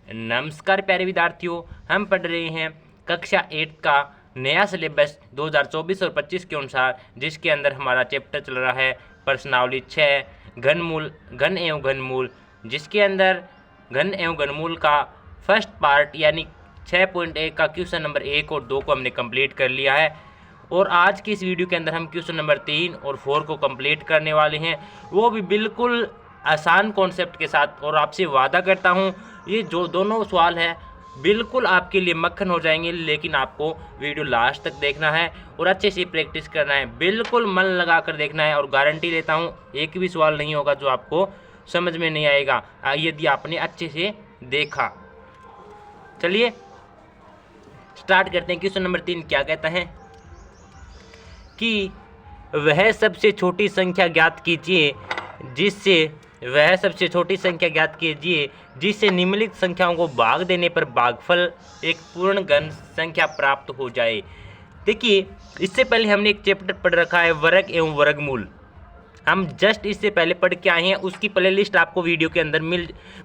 नमस्कार प्यारे विद्यार्थियों, हम पढ़ रहे हैं कक्षा 8 का नया सिलेबस 2024 और 25 के अनुसार, जिसके अंदर हमारा चैप्टर चल रहा है प्रश्नावली 6 घन एवं घनमूल, जिसके अंदर घन एवं घनमूल का फर्स्ट पार्ट यानी 6.1 का क्वेश्चन नंबर 1 और 2 को हमने कंप्लीट कर लिया है। और आज की इस वीडियो के अंदर हम क्वेश्चन नंबर 3 और 4 को कंप्लीट करने वाले हैं, वो भी बिल्कुल आसान कॉन्सेप्ट के साथ। और आपसे वादा करता हूँ ये जो दोनों सवाल है बिल्कुल आपके लिए मक्खन हो जाएंगे, लेकिन आपको वीडियो लास्ट तक देखना है और अच्छे से प्रैक्टिस करना है, बिल्कुल मन लगा कर देखना है। और गारंटी लेता हूँ एक भी सवाल नहीं होगा जो आपको समझ में नहीं आएगा यदि आपने अच्छे से देखा। चलिए स्टार्ट करते हैं। क्वेश्चन नंबर 3 क्या कहता है कि वह सबसे छोटी संख्या ज्ञात कीजिए जिससे निम्नलिखित संख्याओं को भाग देने पर भागफल एक पूर्ण घन संख्या प्राप्त हो जाए। देखिए, इससे पहले हमने एक चैप्टर पढ़ रखा है वर्ग एवं वर्गमूल। हम जस्ट इससे पहले पढ़ के आए हैं, उसकी प्लेलिस्ट आपको वीडियो के अंदर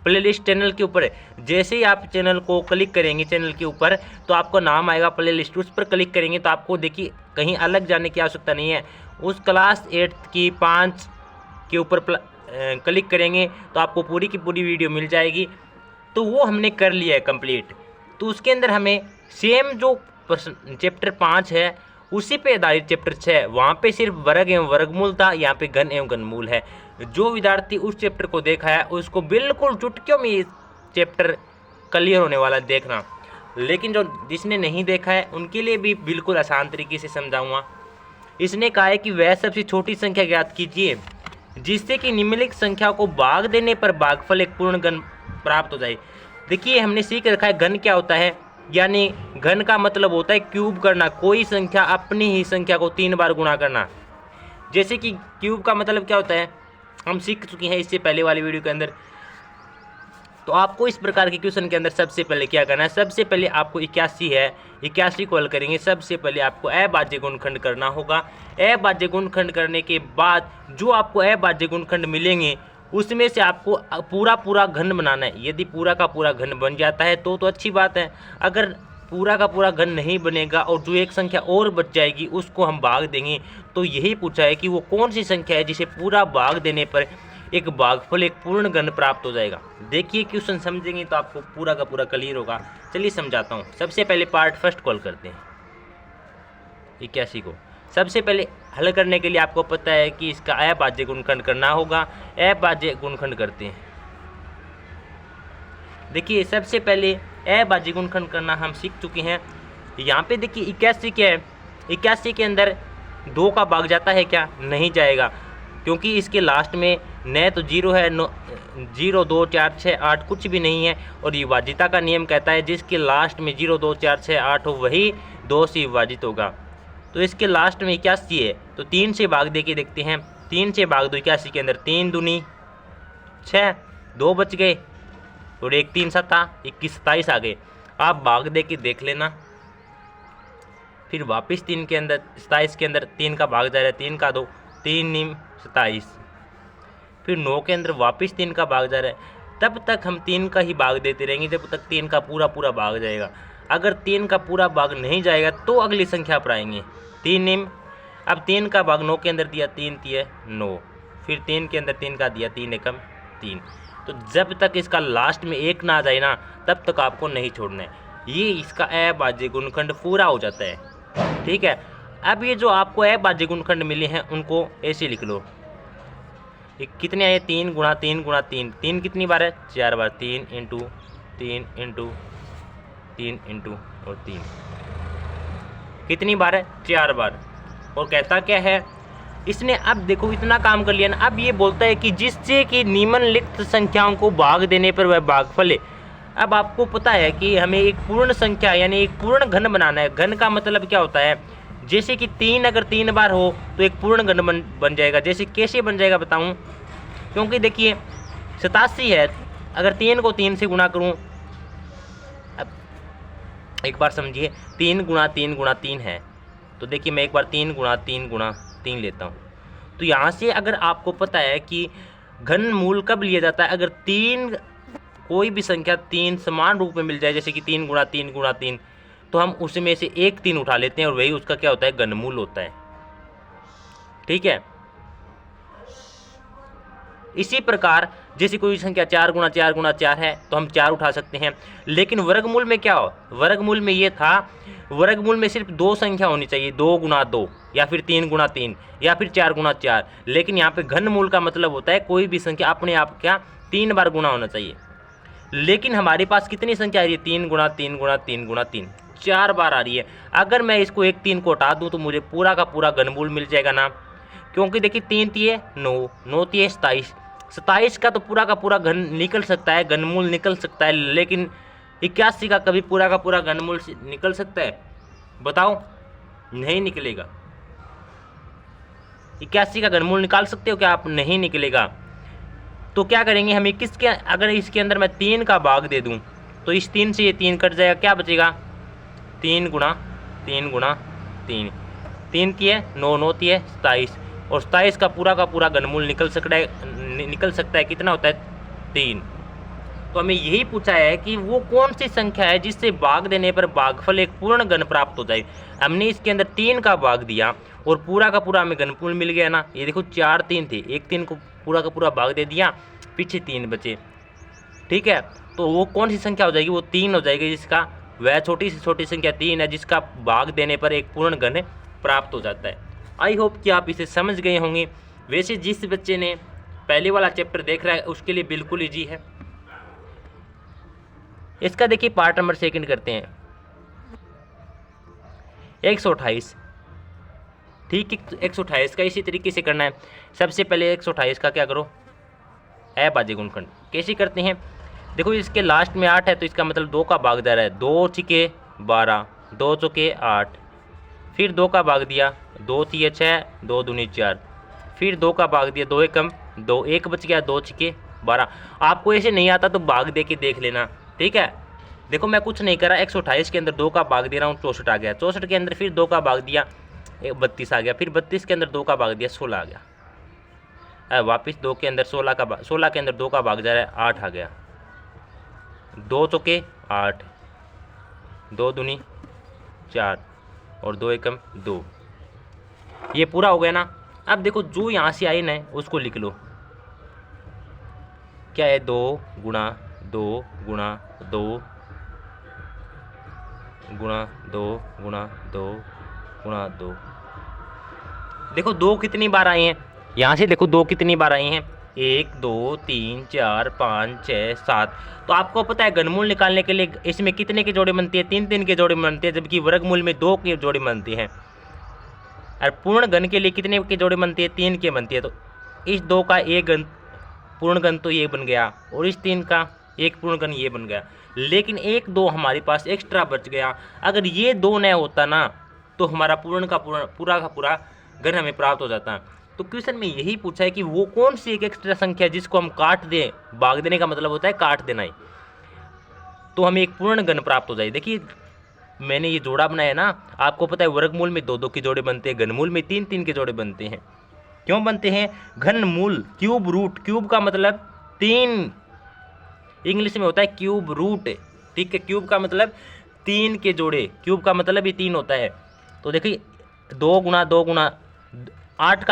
प्लेलिस्ट चैनल के ऊपर जैसे ही आप चैनल को क्लिक करेंगे चैनल के ऊपर तो आपको नाम आएगा प्लेलिस्ट, उस पर क्लिक करेंगे तो आपको देखिए कहीं अलग जाने की आवश्यकता नहीं है। उस क्लास 8 की 5 के ऊपर क्लिक करेंगे तो आपको पूरी की पूरी वीडियो मिल जाएगी। तो वो हमने कर लिया है कंप्लीट। तो उसके अंदर हमें सेम जो चैप्टर 5 है उसी पे आधारित चैप्टर 6, वहाँ पे सिर्फ वर्ग एवं वर्गमूल था, यहाँ पे घन एवं घनमूल है। जो विद्यार्थी उस चैप्टर को देखा है उसको बिल्कुल चुटकियों में ये चैप्टर क्लियर होने वाला देखना, लेकिन जिसने नहीं देखा है उनके लिए भी बिल्कुल आसान तरीके से समझाऊंगा। इसने कहा है कि वह सबसे छोटी संख्या ज्ञात कीजिए जिससे कि निम्नलिखित संख्या को भाग देने पर भागफल एक पूर्ण घन प्राप्त हो जाए। देखिए, हमने सीख रखा है घन क्या होता है, यानी घन का मतलब होता है क्यूब करना, कोई संख्या अपनी ही संख्या को 3 बार गुणा करना। जैसे कि क्यूब का मतलब क्या होता है हम सीख चुके हैं इससे पहले वाली वीडियो के अंदर। तो आपको इस प्रकार के क्वेश्चन के अंदर सबसे पहले क्या करना है, सबसे पहले आपको 81 है, 81 को हल करेंगे। सबसे पहले आपको अभाज्य गुणनखंड करना होगा। अभाज्य गुणनखंड करने के बाद जो आपको अभाज्य गुणनखंड मिलेंगे उसमें से आपको पूरा घन बनाना है। यदि पूरा का पूरा घन बन जाता है तो अच्छी बात है, अगर पूरा का पूरा घन नहीं बनेगा और जो एक संख्या और बच जाएगी उसको हम भाग देंगे। तो यही पूछा है कि वो कौन सी संख्या है जिसे पूरा भाग देने पर एक भागफल एक पूर्ण घन प्राप्त हो जाएगा। देखिए, क्वेश्चन समझेंगे तो आपको पूरा का पूरा क्लियर होगा। चलिए समझाता हूँ। सबसे पहले पार्ट फर्स्ट कॉल करते हैं 81 को। सबसे पहले हल करने के लिए आपको पता है कि इसका अभाज्य गुणनखंड करना होगा। अभाज्य गुणनखंड करते हैं। देखिए, सबसे पहले अभाज्य गुणनखंड करना हम सीख चुके हैं। यहाँ पे देखिए 81 क्या है, 81 के अंदर 2 का भाग जाता है क्या? नहीं जाएगा, क्योंकि इसके लास्ट में न तो 0 है, 0 2 4 6 8 कुछ भी नहीं है। और विभाजिता का नियम कहता है जिसके लास्ट में 0 2 4 6 8 हो वही 2 से विभाजित होगा। तो इसके लास्ट में 81 है, तो 3 से भाग दे के देखते हैं। 3 से भाग दो 81 के अंदर, 3 दूनी 6, 2 बच गए और 1 3 7 21 27 आ गए। आप भाग दे के देख लेना। फिर वापस 3 के अंदर 27 के अंदर 3 का भाग जा रहा है, 3 का 2 3 निम 27। फिर 9 के अंदर वापस 3 का भाग जा रहा है। तब तक हम 3 का ही भाग देते रहेंगे जब तक 3 का पूरा भाग जाएगा। अगर 3 का पूरा भाग नहीं जाएगा तो अगली संख्या पर आएंगे। 3 निम, अब 3 का भाग 9 के अंदर दिया, 3 तिये 9, फिर 3 के अंदर 3 का दिया, 3 एकम 3। तो जब तक इसका लास्ट में 1 ना आ जाए ना तब तक आपको नहीं छोड़ना है। ये इसका अभाज्य गुणनखंड पूरा हो जाता है। ठीक है, अब ये जो आपको अभाज्य गुणनखंड मिले हैं उनको ऐसे लिख लो। ये कितने आए? 3 गुणा 3 गुणा 3। 3 कितनी बार है? 4 बार। 3 इंटू 3 इंटू 3 इंटू और 3 कितनी बार है? 4 बार। और कहता क्या है इसने? अब देखो इतना काम कर लिया ना। अब ये बोलता है कि जिससे कि निम्नलिखित संख्याओं को भाग देने पर वह भागफल है। अब आपको पता है कि हमें एक पूर्ण संख्या यानी एक पूर्ण घन बनाना है। घन का मतलब क्या होता है? जैसे कि 3 अगर 3 बार हो तो एक पूर्ण घन बन जाएगा। जैसे कैसे बन जाएगा बताऊं? क्योंकि देखिए 87 है, अगर 3 को 3 से गुणा करूं, अब एक बार समझिए, 3 गुणा 3 गुणा 3 है। तो देखिए मैं एक बार 3 गुणा 3 गुणा 3 लेता हूं। तो यहाँ से अगर आपको पता है कि घन मूल कब लिया जाता है, अगर 3 कोई भी संख्या 3 समान रूप में मिल जाए, जैसे कि 3 गुणा 3 गुणा 3, तो हम उसमें से एक 3 उठा लेते हैं और वही उसका क्या होता है, घनमूल होता है। ठीक है। इसी प्रकार जैसे कोई संख्या 4 गुणा 4 गुणा 4 है तो हम 4 उठा सकते हैं। लेकिन वर्गमूल में क्या हो, वर्गमूल में ये था, वर्गमूल में सिर्फ 2 संख्या होनी चाहिए, 2 गुणा 2 या फिर 3 गुणा 3 या फिर 4 गुणा 4। लेकिन यहाँ पे घनमूल का मतलब होता है कोई भी संख्या अपने आप क्या 3 बार गुणा होना चाहिए। लेकिन हमारे पास कितनी संख्या आ रही है, 3 गुणा 3 गुणा 3 गुणा 3, 4 बार आ रही है। अगर मैं इसको एक 3 को हटा दूँ तो मुझे पूरा का पूरा घनमूल मिल जाएगा ना, क्योंकि देखिए 3 तिये 9, 9 तिये 27, 27 का तो पूरा का पूरा घन निकल सकता है, घनमूल निकल सकता है। लेकिन 81 का कभी पूरा का पूरा घनमूल निकल सकता है, बताओ? नहीं निकलेगा। 81 का घनमूल निकाल सकते हो क्या आप? नहीं निकलेगा। तो क्या करेंगे हम, किसके अगर इसके अंदर मैं 3 का भाग दे दूं तो इस 3 से ये 3 कट जाएगा, क्या बचेगा? 3 गुणा 3 गुणा 3, 3 तिये 9, 9 तिये 27, और 27 का पूरा घनमूल निकल सकता है कितना होता है? 3। तो हमें यही पूछा है कि वो कौन सी संख्या है जिससे भाग देने पर भागफल एक पूर्ण घन प्राप्त हो जाए। हमने इसके अंदर 3 का भाग दिया और पूरा का पूरा हमें घनमूल मिल गया ना। ये देखो 4 3 थे, एक 3 को पूरा का पूरा भाग दे दिया, पीछे 3 बचे। ठीक है, तो वो कौन सी संख्या हो जाएगी? वो 3 हो जाएगी, जिसका वह छोटी से छोटी संख्या 3 है जिसका भाग देने पर एक पूर्ण घन प्राप्त हो जाता है। आई होप कि आप इसे समझ गए होंगे। वैसे जिस बच्चे ने पहले वाला चैप्टर देख रहा है उसके लिए बिल्कुल ईजी है। इसका देखिए पार्ट नंबर 2 करते हैं। 128, ठीक है। 128 का इसी तरीके से करना है। सबसे पहले 128 का क्या करो, अभाज्य गुणनखंड कैसे करते हैं? देखो इसके लास्ट में 8 है तो इसका मतलब 2 का भाग दे रहा है, 2 छिके 12, 2 चौके 8, फिर 2 का भाग दिया, 2 तिये 6, 2 दूनी 4, फिर 2 का भाग दिया, 2 एकम 2, 1 बच गया, 2 छिके 12। आपको ऐसे नहीं आता तो भाग दे के देख लेना। ठीक है, देखो मैं कुछ नहीं करा, 128 के अंदर 2 का भाग दे रहा हूँ, 64 आ गया। 64 के अंदर फिर 2 का भाग दिया, 32 आ गया। फिर 32 के अंदर 2 का भाग दिया, 16 आ गया। वापस 2 के अंदर 16 के अंदर 2 का भाग जा रहा है, 8 आ गया। 2 चौके 8, 2 दूनी 4 और 2 एकम 2, ये पूरा हो गया ना। अब देखो जो यहाँ से आई ना उसको लिख लो, क्या है? 2 गुणा 2 गुणा 2 गुणा 2 गुणा 2 गुणा 2। देखो 2 कितनी बार आए हैं, यहाँ से देखो 2 कितनी बार आई हैं, 1 2 3 4 5 6 7। तो आपको पता है घनमूल निकालने के लिए इसमें कितने के जोड़े बनती है? 3 3 के जोड़े बनते हैं, जबकि वर्गमूल में 2 के जोड़े बनते हैं। और पूर्ण घन के लिए कितने के जोड़े बनती है? 3 के बनती है। तो इस 2 का एक घन पूर्ण घन तो ये बन गया, और इस 3 का एक पूर्ण घन ये बन गया। लेकिन 1 2 हमारे पास एक्स्ट्रा बच गया। अगर ये 2 न होता ना तो हमारा पूरा का पूरा घन हमें प्राप्त हो जाता। तो क्वेश्चन में यही पूछा है कि वो कौन सी एक एक्स्ट्रा संख्या है जिसको हम काट दें, भाग देने का मतलब होता है काट देना ही, तो हमें एक पूर्ण घन प्राप्त हो जाए। देखिए मैंने ये जोड़ा बनाया ना, आपको पता है वर्गमूल में 2 2 के जोड़े बनते हैं, घनमूल में 3 3 के जोड़े बनते हैं। क्यों बनते हैं? घनमूल क्यूब रूट, क्यूब का मतलब 3, इंग्लिश में होता है क्यूब रूट। ठीक है, क्यूब का मतलब 3 के जोड़े, क्यूब का मतलब ही 3 होता है। तो देखिए 2 गुणा 2 गुणा 8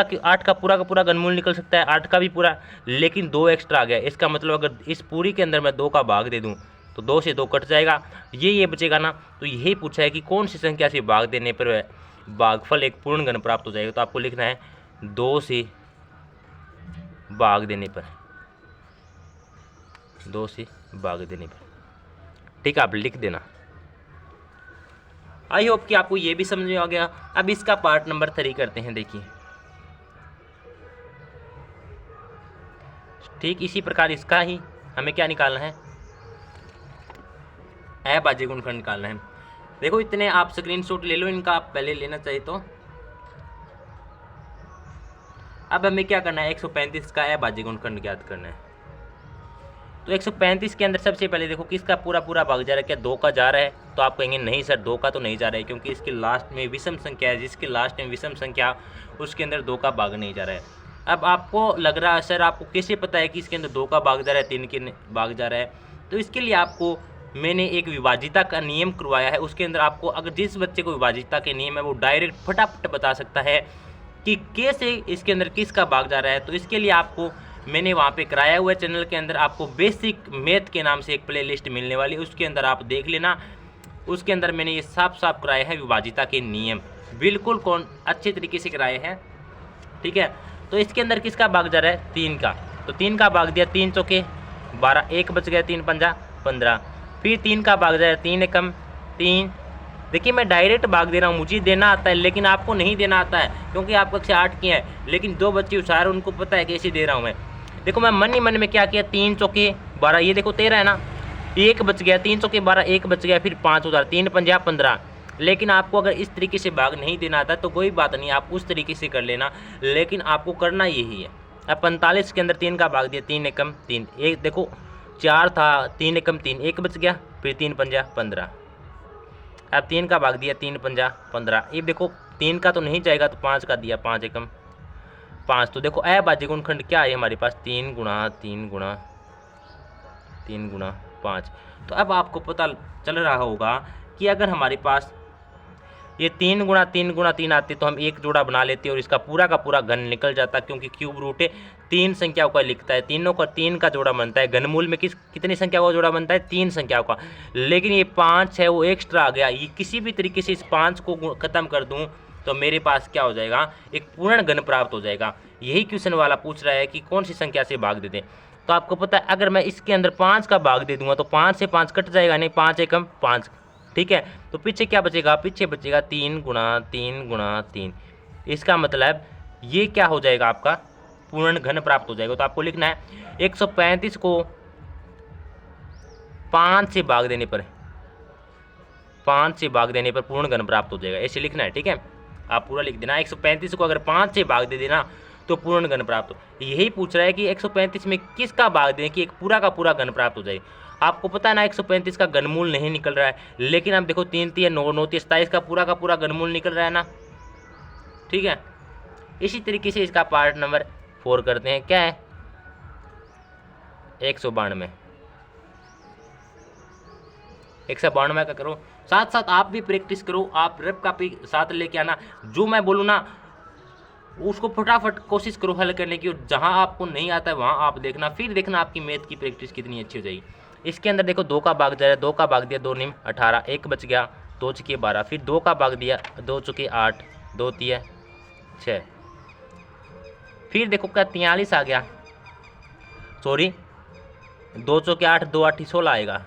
का पूरा घनमूल निकल सकता है, 8 का भी पूरा, लेकिन 2 एक्स्ट्रा आ गया। इसका मतलब अगर इस पूरी के अंदर मैं 2 का भाग दे दूं तो 2 से 2 कट जाएगा, ये बचेगा ना। तो यही पूछा है कि कौन सी संख्या से भाग देने पर भागफल एक पूर्ण घन प्राप्त हो जाएगा। तो आपको लिखना है 2 से भाग देने पर, 2 से भाग देने पर। ठीक है, आप लिख देना। आई होप कि आपको ये भी समझ में आ गया। अब इसका पार्ट नंबर 3 करते हैं। देखिए ठीक इसी प्रकार इसका ही हमें क्या निकालना है, अभाज्य गुणनखंड निकालना है। देखो इतने आप स्क्रीनशॉट ले लो इनका, आप पहले लेना चाहिए तो। अब हमें क्या करना है, 135 का अभाज्य गुणनखंड ज्ञात करना है। तो 135 के अंदर सबसे पहले देखो किसका पूरा भाग जा रहा है, क्या 2 का जा रहा है? तो आप कहेंगे नहीं सर 2 का तो नहीं जा रहा है, क्योंकि इसके लास्ट में विषम संख्या है, जिसके लास्ट में विषम संख्या उसके अंदर 2 का भाग नहीं जा रहा है। अब आपको लग रहा है सर आपको कैसे पता है कि इसके अंदर 2 का भाग जा रहा है, 3 के भाग जा रहा है? तो इसके लिए आपको मैंने एक विभाजिता का नियम करवाया है। उसके अंदर आपको अगर जिस बच्चे को विभाजिता के नियम है वो डायरेक्ट फटाफट बता सकता है कि कैसे इसके अंदर किसका भाग जा रहा है। तो इसके लिए आपको मैंने वहाँ पे कराया हुआ है चैनल के अंदर, आपको बेसिक मैथ के नाम से एक प्लेलिस्ट मिलने वाली है, उसके अंदर आप देख लेना। उसके अंदर मैंने ये साफ साफ कराया है विभाजिता के नियम, बिल्कुल अच्छे तरीके से कराए हैं, ठीक है। तो इसके अंदर किसका भाग जा रहा है? 3 का। तो 3 का भाग दिया, 3 चौके 12, 1 बच गया, 3 पंजा 15। फिर 3 का भाग जा रहा है, 3 एकम 3। देखिए मैं डायरेक्ट भाग दे रहा हूँ, मुझे देना आता है, लेकिन आपको नहीं देना आता है क्योंकि आप कक्षा 8 की है। लेकिन 2 बच्चे होशियार हैं, उनको पता है कैसे दे रहा हूँ मैं। देखो मैं मन ही मन में क्या किया, 3 चौके 12, ये देखो 13 है ना, 1 बच गया, 3 चौके 12, 1 बच गया, फिर 5 उधार, 3 पंजा 15। लेकिन आपको अगर इस तरीके से भाग नहीं देना आता तो कोई बात नहीं, आप उस तरीके से कर लेना, लेकिन आपको करना यही है। अब 45 के अंदर 3 का भाग दिया, 3 एकम 3, एक देखो 4 था, 3 एकम 3, 1 बच गया, फिर 3 पंजा 15। अब 3 का भाग दिया, 3 पंजा 15। ये देखो 3 का तो नहीं जाएगा तो 5 का दिया, 5 एकम 5। तो देखो अभाज्य गुणनखंड क्या है हमारे पास, 3 गुणा 3 गुणा 3 गुणा 5। तो अब आपको पता चल रहा होगा कि अगर हमारे पास ये 3 गुणा 3 गुणा 3 आते तो हम एक जोड़ा बना लेते और इसका पूरा का पूरा घन निकल जाता, क्योंकि क्यूब रूट 3 संख्याओं का लिखता है, तीनों का 3 का जोड़ा बनता है। घनमूल में कितनी संख्याओं का जोड़ा बनता है? 3 संख्याओं का। लेकिन ये 5 है वो एक्स्ट्रा आ गया, ये किसी भी तरीके से इस 5 को खत्म कर दूँ तो मेरे पास क्या हो जाएगा, एक पूर्ण घन प्राप्त हो जाएगा। यही क्वेश्चन वाला पूछ रहा है कि कौन सी संख्या से भाग दे दें। तो आपको पता है अगर मैं इसके अंदर 5 का भाग दे दूंगा तो 5 से 5 कट जाएगा, नहीं 5 एकम 5, ठीक है। तो पीछे क्या बचेगा? पीछे बचेगा 3 गुणा 3 गुणा 3। इसका मतलब ये क्या हो जाएगा, आपका पूर्ण घन प्राप्त हो जाएगा। तो आपको लिखना है 135 को 5 से भाग देने पर, 5 से भाग देने पर पूर्ण घन प्राप्त हो जाएगा, ऐसे लिखना है, ठीक है। आप पूरा लिख देना, 135 को अगर 5 से भाग दे देना तो पूर्ण घन प्राप्त हो। यही पूछ रहा है कि 135 में किसका भाग दें कि एक पूरा का पूरा घन प्राप्त हो जाए। आपको पता है ना 135 का घनमूल नहीं निकल रहा है, लेकिन अब देखो 3 3 9 9 27 का पूरा घनमूल निकल रहा है ना, ठीक है। इसी तरीके से इसका पार्ट नंबर 4 करते हैं, क्या है 192। 192 का करो, साथ साथ आप भी प्रैक्टिस करो, आप रफ कॉपी साथ लेके आना, जो मैं बोलूँ ना उसको फटाफट कोशिश करो हल करने की, और जहाँ आपको नहीं आता है वहाँ आप देखना, फिर देखना आपकी मैथ की प्रैक्टिस कितनी अच्छी हो जाएगी। इसके अंदर देखो 2 का भाग जा रहा है, 2 का भाग दिया 2 निम 18, 1 बच गया, 2 चुके 12, फिर 2 का भाग दिया 2 चुके 8, 2 तिया 6, फिर देखो क्या 43 आ गया, सॉरी 2 चौके 8, 2 8 16 आएगा,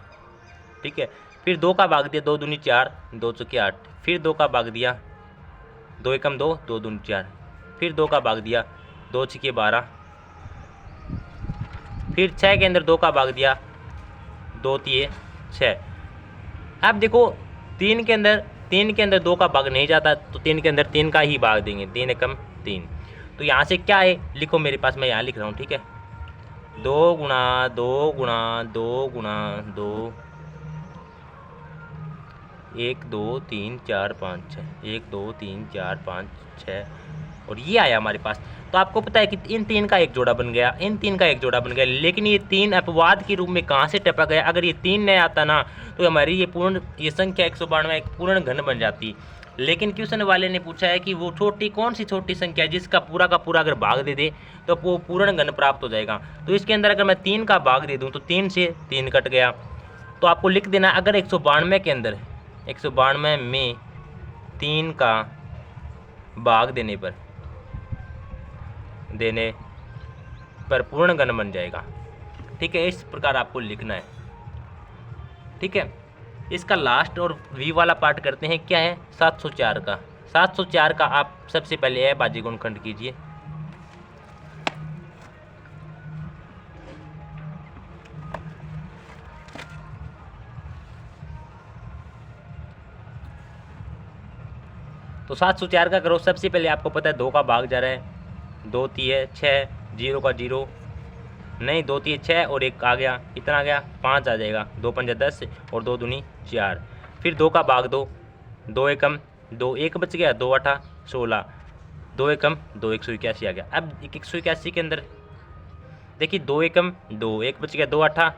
ठीक है। फिर 2 का भाग दिया 2 दूनी 4, 2 चुके 8, फिर 2 का भाग दिया 2 एकम 2, 2 दूनी 4, फिर 2 का भाग दिया 2 छके 12, फिर 6 के अंदर 2 का भाग दिया 2 तिये 6। अब देखो 3 के अंदर 2 का भाग नहीं जाता, तो 3 के अंदर 3 का ही भाग देंगे, 3 एकम 3। तो यहाँ से क्या है लिखो, मेरे पास मैं यहाँ लिख रहा हूँ, ठीक है। 2 गुणा 2 गुणा 2 गुणा 2, 1 2 3 4 5 6, 1 2 3 4 5 6, और ये आया हमारे पास। तो आपको पता है कि इन 3 का एक जोड़ा बन गया, इन 3 का एक जोड़ा बन गया, लेकिन ये 3 अपवाद के रूप में कहाँ से टपक गया? अगर ये 3 नहीं आता ना तो हमारी ये संख्या 192 एक पूर्ण घन बन जाती। लेकिन क्वेश्चन वाले ने पूछा है कि वो कौन सी छोटी संख्या जिसका पूरा का पूरा अगर भाग दे दे तो वो पूर्ण घन प्राप्त हो जाएगा। तो इसके अंदर अगर मैं 3 का भाग दे दूँ तो 3 से 3 कट गया। तो आपको लिख देना, अगर 192 के अंदर 192 में 3 का भाग देने पर पूर्ण घन बन जाएगा, ठीक है। इस प्रकार आपको लिखना है, ठीक है। इसका लास्ट और वी वाला पार्ट करते हैं, क्या है 704 का। 704 का आप सबसे पहले अभाज्य गुणनखंड कीजिए। तो 704 का करो। सबसे पहले आपको पता है 2 का भाग जा रहा है, 2 तिये 6, 0 का 0 नहीं, 2 तिये 6 और 1 आ गया, इतना आ गया 5 आ जाएगा, 2 पंजा 10 और 2 दूनी 4। फिर 2 का भाग 2, 2 एकम 2, 1 बच गया, 2 8 16, 2 एकम 2 181 आ गया। अब 181 के अंदर देखिए 2 एकम 2, 1 बच गया, 2 8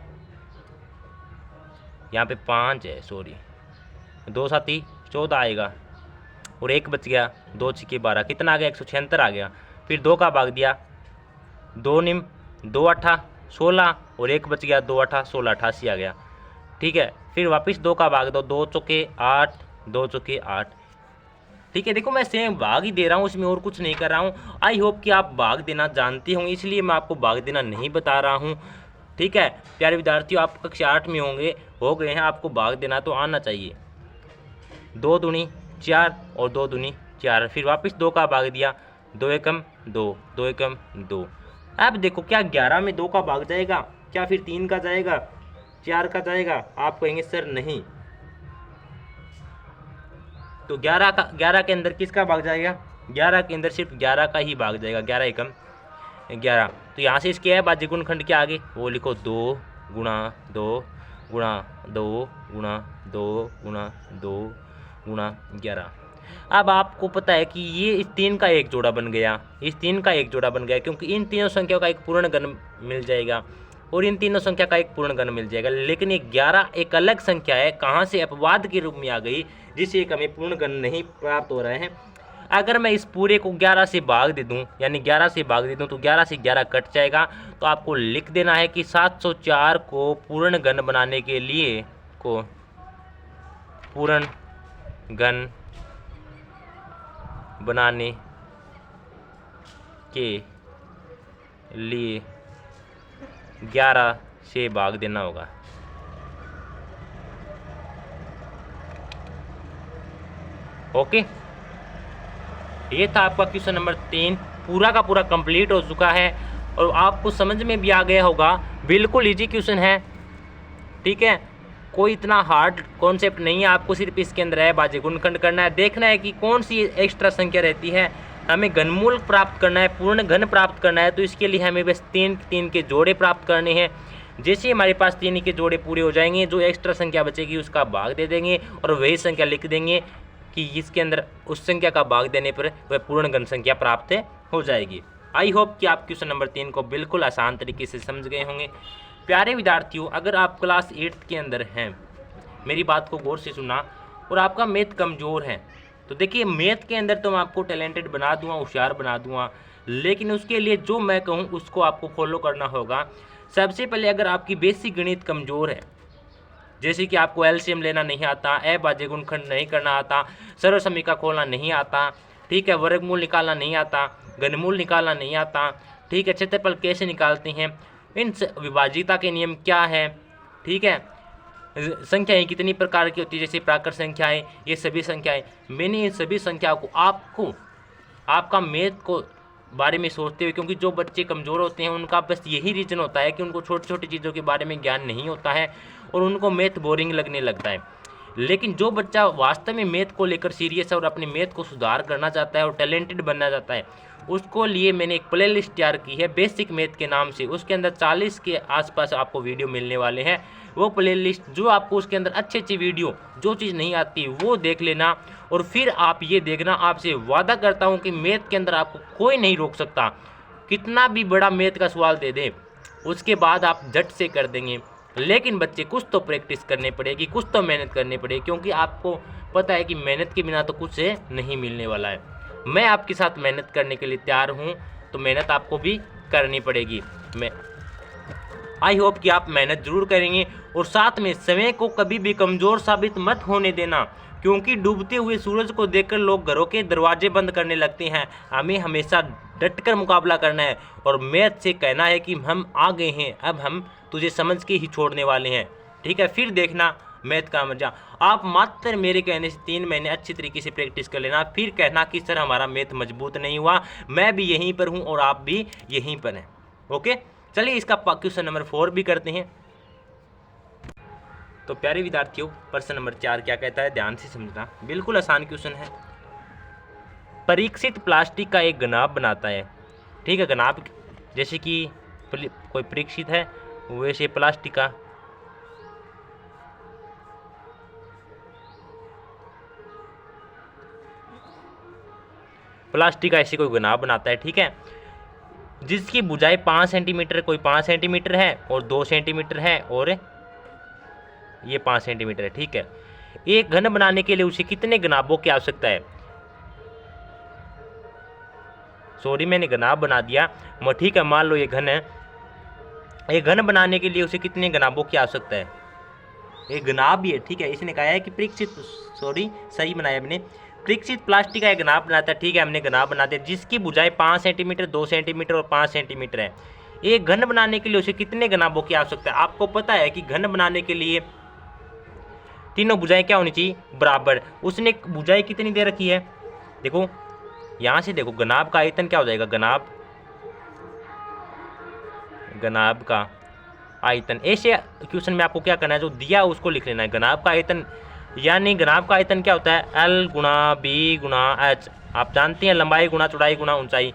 यहाँ पे 5 है, सॉरी 2 साथी 14 आएगा और 1 बच गया, 2 छिके 12, कितना आ गया 176 आ गया। फिर 2 का भाग दिया, 2 निम 2 8 16 और 1 बच गया, 2 8 16 88 आ गया। ठीक है, फिर वापस 2 का भाग दो, 2 चौके 8 2 चौके 8। ठीक है, देखो मैं सेम भाग ही दे रहा हूँ, इसमें और कुछ नहीं कर रहा हूँ। आई होप कि आप भाग देना जानते होंगे, इसलिए मैं आपको भाग देना नहीं बता रहा हूँ। ठीक है प्यारे विद्यार्थियों, आप कक्षा 8 में हो गए हैं, आपको भाग देना तो आना चाहिए। 2 दूनी 4 और 2 दूनी 4, फिर वापस 2 का भाग दिया, 2 एकम 2 2 एकम 2। अब देखो क्या 11 में 2 का भाग जाएगा, क्या फिर 3 का जाएगा, 4 का जाएगा? आप कहेंगे सर नहीं। तो 11 के अंदर किसका भाग जाएगा? 11 के अंदर सिर्फ 11 का ही भाग जाएगा, 11 एकम 11। तो यहाँ से इसके है बाजी गुणखंड के आगे वो लिखो 2 गुणा 2 गुणा 2 गुणा 2 गुणा 2 गुणा 11। अब आपको पता है कि ये इस 3 का एक जोड़ा बन गया, इस 3 का एक जोड़ा बन गया, क्योंकि इन तीनों संख्याओं का एक पूर्ण घन मिल जाएगा और इन तीनों संख्या का एक पूर्ण घन मिल जाएगा। लेकिन ये 11 एक अलग संख्या है, कहाँ से अपवाद के रूप में आ गई, जिससे एक हमें पूर्ण घन नहीं प्राप्त हो रहे हैं। अगर मैं इस पूरे को 11 से भाग दे दूं, यानी 11 से भाग दे दूं, तो 11 से 11 कट जाएगा। तो आपको लिख देना है कि 704 को पूर्ण घन बनाने के लिए पूर्ण घन बनाने के लिए 11 से भाग देना होगा। ओके, ये था आपका क्वेश्चन नंबर 3, पूरा का पूरा कंप्लीट हो चुका है और आपको समझ में भी आ गया होगा। बिल्कुल इजी क्वेश्चन है, ठीक है, कोई इतना हार्ड कॉन्सेप्ट नहीं है। आपको सिर्फ इसके अंदर है बाजी गुणखंड करना है, देखना है कि कौन सी एक्स्ट्रा संख्या रहती है, हमें घनमूल प्राप्त करना है, पूर्ण घन प्राप्त करना है। तो इसके लिए हमें बस 3 के जोड़े प्राप्त करने हैं। जैसे हमारे पास 3 के जोड़े पूरे हो जाएंगे, जो एक्स्ट्रा संख्या बचेगी उसका भाग दे देंगे और वही संख्या लिख देंगे कि इसके अंदर उस संख्या का भाग देने पर वह पूर्ण घन संख्या प्राप्त हो जाएगी। आई होप कि आप क्वेश्चन नंबर 3 को बिल्कुल आसान तरीके से समझ गए होंगे। प्यारे विद्यार्थियों, अगर आप क्लास 8 के अंदर हैं, मेरी बात को गौर से सुना, और आपका मैथ कमज़ोर है, तो देखिए मैथ के अंदर तो मैं आपको टैलेंटेड बना दूंगा, होशियार बना दूंगा, लेकिन उसके लिए जो मैं कहूँ उसको आपको फॉलो करना होगा। सबसे पहले अगर आपकी बेसिक गणित कमज़ोर है, जैसे कि आपको एलसीएम लेना नहीं आता, बाजे गुणखंड नहीं करना आता, सर्वसमीका खोलना नहीं आता, ठीक है, वर्गमूल निकालना नहीं आता, घनमूल निकालना नहीं आता, ठीक है, क्षेत्रफल कैसे निकालते हैं, इन विभाज्यता के नियम क्या है, ठीक है, संख्याएं कितनी प्रकार की होती है, जैसे प्राकृत संख्याएं, ये सभी संख्याएं, मैंने इन सभी संख्याओं को आपको आपका मैथ को बारे में सोचते हुए, क्योंकि जो बच्चे कमज़ोर होते हैं उनका बस यही रीज़न होता है कि उनको छोटी छोटी चीज़ों के बारे में ज्ञान नहीं होता है और उनको मैथ बोरिंग लगने लगता है। लेकिन जो बच्चा वास्तव में मैथ को लेकर सीरियस है और अपने मैथ को सुधार करना चाहता है और टैलेंटेड बनना चाहता है, उसको लिए मैंने एक प्ले लिस्ट तैयार की है बेसिक मैथ के नाम से। उसके अंदर 40 के आसपास आपको वीडियो मिलने वाले हैं। वो प्ले लिस्ट जो आपको उसके अंदर अच्छी अच्छी वीडियो, जो चीज़ नहीं आती वो देख लेना और फिर आप ये देखना। आपसे वादा करता हूँ कि मैथ के अंदर आपको कोई नहीं रोक सकता, कितना भी बड़ा मैथ का सवाल दे दें उसके बाद आप झट से कर देंगे। लेकिन बच्चे कुछ तो प्रैक्टिस करनी पड़ेगी, कुछ तो मेहनत करनी पड़ेगी, क्योंकि आपको पता है कि मेहनत के बिना तो कुछ से नहीं मिलने वाला है। मैं आपके साथ मेहनत करने के लिए तैयार हूँ, तो मेहनत आपको भी करनी पड़ेगी। मैं आई होप कि आप मेहनत जरूर करेंगे और साथ में समय को कभी भी कमज़ोर साबित मत होने देना, क्योंकि डूबते हुए सूरज को देखकर लोग घरों के दरवाजे बंद करने लगते हैं। हमें हमेशा डटकर मुकाबला करना है और मैथ से कहना है कि हम आ गए हैं, अब हम तुझे समझ के ही छोड़ने वाले हैं, ठीक है। फिर देखना मैथ का मजा। आप मात्र मेरे कहने से 3 महीने अच्छी तरीके से प्रैक्टिस कर लेना, फिर कहना कि सर हमारा मैथ मजबूत नहीं हुआ। मैं भी यहीं पर हूँ और आप भी यहीं पर हैं। ओके, चलिए इसका क्वेश्चन नंबर 4 भी करते हैं। तो प्यारे विद्यार्थियों, प्रश्न नंबर 4 क्या कहता है, ध्यान से समझना, बिल्कुल आसान क्वेश्चन है। परीक्षित प्लास्टिक का एक घनाभ बनाता है, ठीक है। घनाभ जैसे कि कोई परीक्षित है, वैसे प्लास्टिक का ऐसे कोई घनाभ बनाता है, ठीक है, जिसकी बुझाई 5 सेंटीमीटर, कोई 5 सेंटीमीटर है और 2 सेंटीमीटर है और ये 5 सेंटीमीटर है, ठीक है। एक घन बनाने के लिए उसे कितने घनाभों की आवश्यकता है? सॉरी मैंने घनाभ बना दिया, ठीक है, मान लो ये घन है। एक घन बनाने के लिए उसे कितने घनाभों की आवश्यकता है? एक घनाभ भी है, ठीक है। इसने कहा है कि परीक्षित, सॉरी सही बनाया मैंने, परीक्षित प्लास्टिक का एक घनाभ बनाता है, ठीक है, हमने घनाभ बना दिया, जिसकी भुजाएं 5 सेंटीमीटर, 2 सेंटीमीटर और 5 सेंटीमीटर है। एक घन बनाने के लिए उसे कितने घनाभों की आवश्यकता है? आपको पता है कि घन बनाने के लिए तीनों भुजाएं क्या होनी चाहिए? बराबर। उसने भुजाएं कितनी दे रखी है? देखो यहाँ से देखो, घनाभ का आयतन क्या हो जाएगा? घनाभ का आयतन, ऐसे क्वेश्चन में आपको क्या करना है, जो दिया उसको लिख लेना है। घनाभ का आयतन यानी घनाभ का आयतन क्या होता है? L गुणा बी गुणा एच। आप जानते हैं लंबाई गुणा चौड़ाई गुणा ऊंचाई।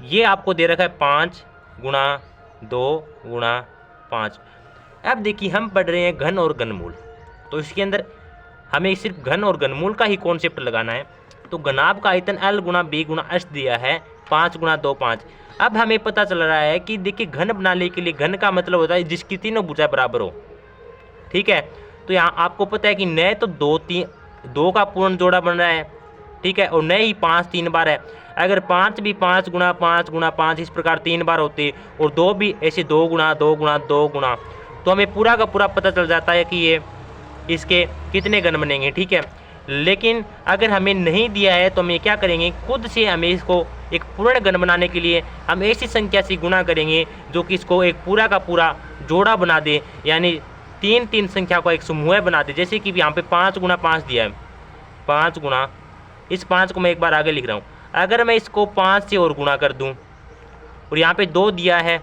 ये आपको दे रखा है 5 गुणा 2 गुणा 5। अब देखिए हम पढ़ रहे हैं घन और घनमूल, तो इसके अंदर हमें सिर्फ घन और घनमूल का ही कॉन्सेप्ट लगाना है। तो घनाभ का आयतन L गुणा बी गुणा एच दिया है 5 गुणा 2 5। अब हमें पता चल रहा है कि देखिए घन बनाने के लिए घन का मतलब होता है जिसकी तीनों भुजाएं बराबर हो, ठीक है। तो यहाँ आपको पता है कि न तो 2 का पूर्ण जोड़ा बन रहा है, ठीक है, और न ही 5 3 बार है। अगर 5 भी 5 गुणा 5 गुणा 5 इस प्रकार 3 बार होते और 2 भी ऐसे 2 गुणा 2 गुणा 2 गुणा, तो हमें पूरा का पूरा पता चल जाता है कि ये इसके कितने घन बनेंगे, ठीक है। लेकिन अगर हमें नहीं दिया है तो हम क्या करेंगे, खुद से हमें इसको एक पूर्ण घन बनाने के लिए हम ऐसी संख्या से गुणा करेंगे जो कि इसको एक पूरा का पूरा जोड़ा बना दे, यानी 3 संख्या को एक समूह बना दे। जैसे कि यहाँ पे 5 गुणा 5 दिया है, 5 गुणा, इस 5 को मैं एक बार आगे लिख रहा हूँ। अगर मैं इसको 5 से और गुणा कर दूँ, और यहाँ पे 2 दिया है,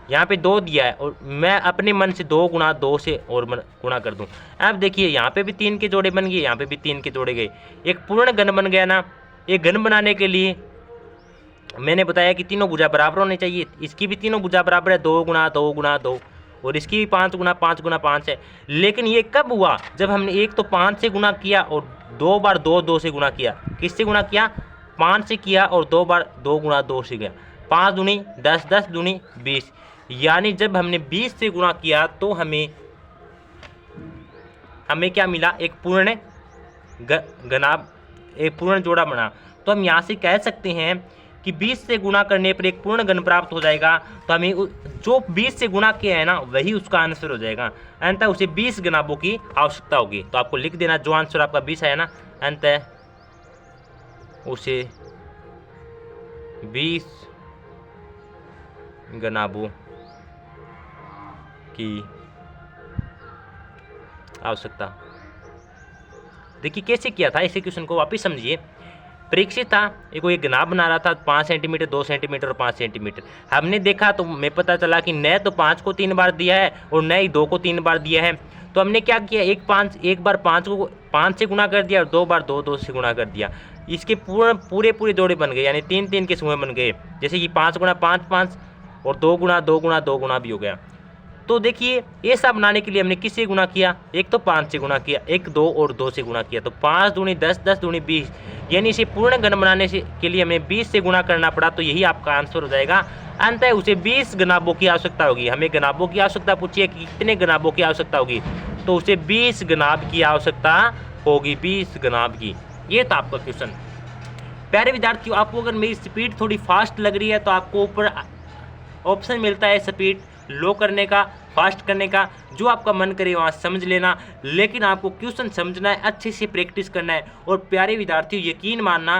यहाँ पे 2 दिया है, और मैं अपने मन से 2 गुणा 2 से और गुणा कर दूं। अब देखिए यहाँ पे भी 3 के जोड़े बन गए, यहाँ पे भी 3 के जोड़े गए, एक पूर्ण घन बन गया ना। एक घन बनाने के लिए मैंने बताया कि तीनों भुजा बराबर होनी चाहिए। इसकी भी तीनों भुजा बराबर है, 2 गुणा 2 गुणा 2, और इसकी भी 5 गुणा 5 गुणा 5 है। लेकिन ये कब हुआ? जब हमने एक तो 5 से गुणा किया और 2 बार 2 2 से गुणा किया। किससे गुणा किया? 5 से किया और 2 बार 2 गुणा 2 से गया। 5 दूनी 10, 10 दूनी 20, यानी जब हमने 20 से गुणा किया तो हमें क्या मिला? एक पूर्ण घनाभ, एक पूर्ण जोड़ा बना। तो हम यहाँ से कह सकते हैं कि 20 से गुणा करने पर एक पूर्ण घन प्राप्त हो जाएगा। तो हमें जो 20 से गुणा किया है ना वही उसका आंसर हो जाएगा। अंततः उसे 20 घनाभों की आवश्यकता होगी। तो आपको लिख देना जो आंसर आपका 20 है ना, अंततः उसे 20 घनाभों की आवश्यकता। देखिए कैसे किया था, इसे क्वेश्चन को वापस समझिए। परीक्षित था, एक घनाभ बना रहा था 5 सेंटीमीटर, 2 सेंटीमीटर और 5 सेंटीमीटर। हमने देखा तो हमें पता चला कि न तो 5 को 3 बार दिया है और न ही 2 को 3 बार दिया है। तो हमने क्या किया, एक बार 5 को 5 से गुणा कर दिया और 2 बार 2 2 से गुणा कर दिया। इसके पूरे जोड़े बन गए, यानी 3 3 के समूह बन गए। जैसे कि 5 गुणा 5 5 और 2 गुणा 2 गुणा 2 गुणा भी हो गया। तो देखिए ऐसा बनाने के लिए हमने किससे गुणा किया? एक तो 5 से गुणा किया, एक 2 और 2 से गुणा किया। तो 5 दूनी 10, 10 दूनी 20, यानी इसे पूर्ण घन बनाने के लिए हमें 20 से गुणा करना पड़ा। तो यही आपका आंसर हो जाएगा। अंततः उसे 20 घनाभों की आवश्यकता होगी। हमें घनाभों की आवश्यकता पूछिए कि कितने घनाभों की आवश्यकता होगी, तो उसे 20 घनाभ की आवश्यकता होगी, 20 घनाभ की। ये था आपका क्वेश्चन। प्यारे विद्यार्थियों, आपको अगर मेरी स्पीड थोड़ी फास्ट लग रही है तो आपको ऊपर ऑप्शन मिलता है स्पीड लो करने का, फास्ट करने का, जो आपका मन करे वहाँ समझ लेना। लेकिन आपको क्वेश्चन समझना है, अच्छे से प्रैक्टिस करना है। और प्यारे विद्यार्थियों यकीन मानना,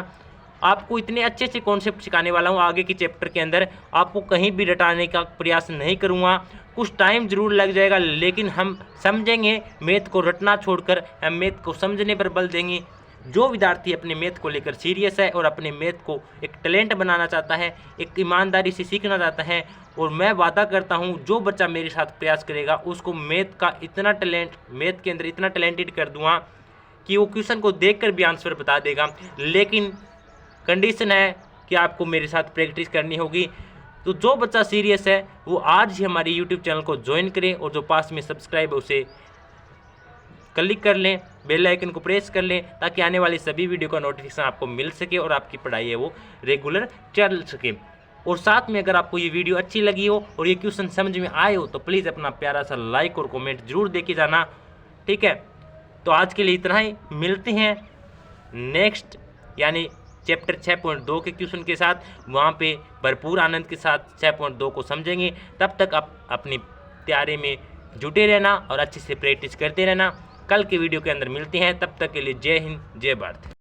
आपको इतने अच्छे से कॉन्सेप्ट सिखाने वाला हूँ आगे के चैप्टर के अंदर। आपको कहीं भी रटाने का प्रयास नहीं करूँगा। कुछ टाइम ज़रूर लग जाएगा, लेकिन हम समझेंगे। मैथ को रटना छोड़कर हम मैथ को समझने पर बल देंगे। जो विद्यार्थी अपने मैथ को लेकर सीरियस है और अपने मैथ को एक टैलेंट बनाना चाहता है, एक ईमानदारी से सीखना चाहता है, और मैं वादा करता हूँ जो बच्चा मेरे साथ प्रयास करेगा उसको मैथ का इतना टैलेंट, मैथ के अंदर इतना टैलेंटेड कर दूँगा कि वो क्वेश्चन को देखकर भी आंसर बता देगा। लेकिन कंडीशन है कि आपको मेरे साथ प्रैक्टिस करनी होगी। तो जो बच्चा सीरियस है वो आज ही हमारे यूट्यूब चैनल को ज्वाइन करें, और जो पास में सब्सक्राइब है उसे क्लिक कर लें, बेल आइकन को प्रेस कर लें, ताकि आने वाली सभी वीडियो का नोटिफिकेशन आपको मिल सके और आपकी पढ़ाई है वो रेगुलर चल सके। और साथ में अगर आपको ये वीडियो अच्छी लगी हो और ये क्वेश्चन समझ में आए हो तो प्लीज़ अपना प्यारा सा लाइक और कमेंट जरूर देके जाना, ठीक है। तो आज के लिए इतना ही, मिलते हैं नेक्स्ट यानी चैप्टर 6.2 के क्वेश्चन के साथ, वहाँ पे भरपूर आनंद के साथ 6.2 को समझेंगे। तब तक आप अपनी तैयारी में जुटे रहना और अच्छे से प्रैक्टिस करते रहना। कल के वीडियो के अंदर मिलते हैं, तब तक के लिए जय हिंद जय भारत।